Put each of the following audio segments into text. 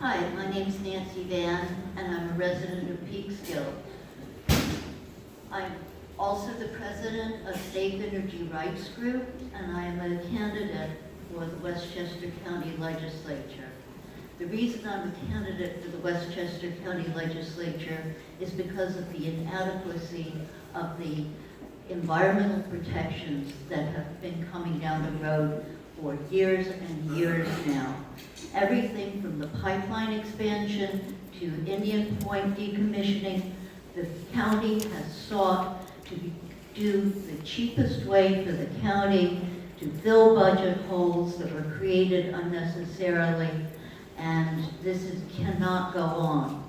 Hi, my name's Nancy Vann, and I'm a resident of Peekskill. I'm also the president of Safe Energy Rights Group, and I am a candidate for the Westchester County Legislature. The reason I'm a candidate for the Westchester County Legislature is because of the inadequacy of the environmental protections that have been coming down the road for years and years now. Everything from the pipeline expansion to Indian Point decommissioning, the county has sought to do the cheapest way for the county to fill budget holes that were created unnecessarily, and cannot go on.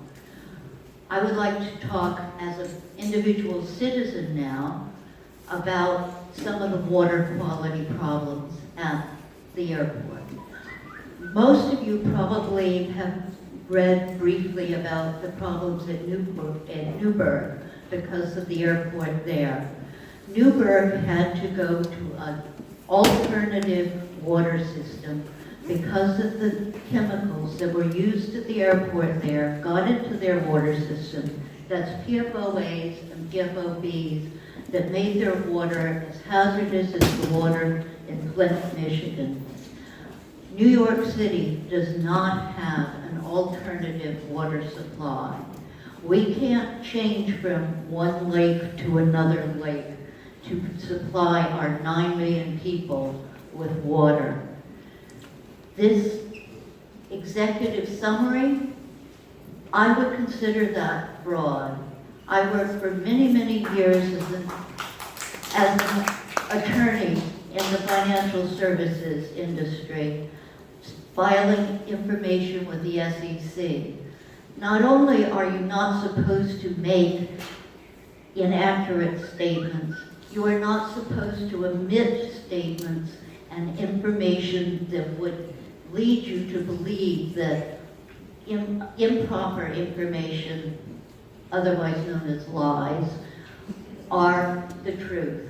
I would like to talk as an individual citizen now about some of the water quality problems at the airport. Most of you probably have read briefly about the problems at Newburgh because of the airport there. Newburgh had to go to an alternative water system because of the chemicals that were used at the airport there got into their water system. That's PFOAs and PFOBs that made their water as hazardous as the water in Flint, Michigan. New York City does not have an alternative water supply. We can't change from one lake to another lake to supply our 9 million people with water. This executive summary, I would consider that broad. I worked for many, many years as an attorney in the financial services industry, filing information with the SEC. Not only are you not supposed to make inaccurate statements, you are not supposed to omit statements and information that would lead you to believe that improper information, otherwise known as lies, are the truth.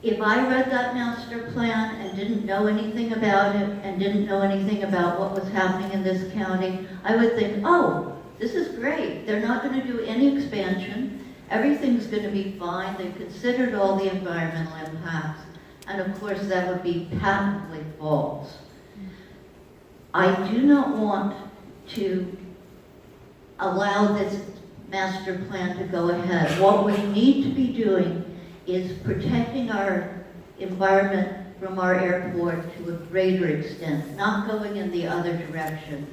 If I read that master plan and didn't know anything about it and didn't know anything about what was happening in this county, I would think, oh, this is great. They're not going to do any expansion. Everything's going to be fine. They've considered all the environmental impacts. And of course, that would be patently false. I do not want to allow this master plan to go ahead. What we need to be doing is protecting our environment from our airport to a greater extent, not going in the other direction.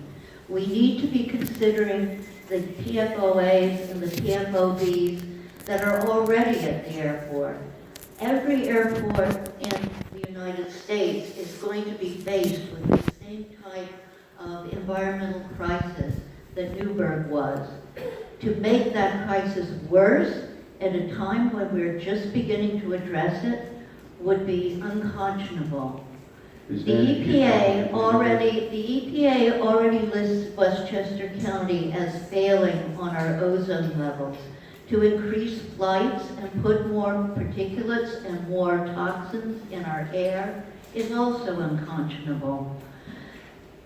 We need to be considering the PFOAs and the PFOBs that are already at the airport. Every airport in the United States is going to be faced with the same type of environmental crisis that Newburgh was. To make that crisis worse at a time when we're just beginning to address it would be unconscionable. The EPA already lists Westchester County as failing on our ozone levels. To increase flights and put more particulates and more toxins in our air is also unconscionable.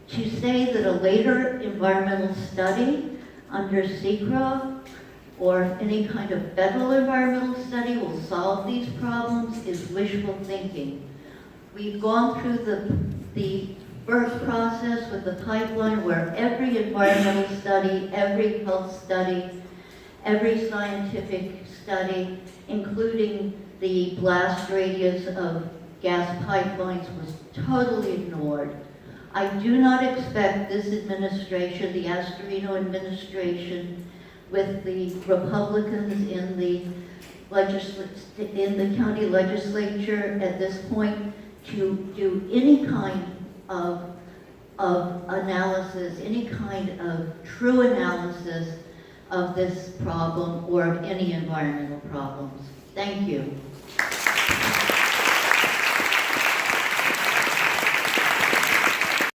To say that a later environmental study under SECRA or any kind of federal environmental study will solve these problems is wishful thinking. We've gone through the birth process with the pipeline where every environmental study, every health study, every scientific study, including the blast radius of gas pipelines, was totally ignored. I do not expect this administration, the Astorino administration, with the Republicans in the county legislature at this point, to do any kind of analysis, any kind of true analysis of this problem or of any environmental problems. Thank you.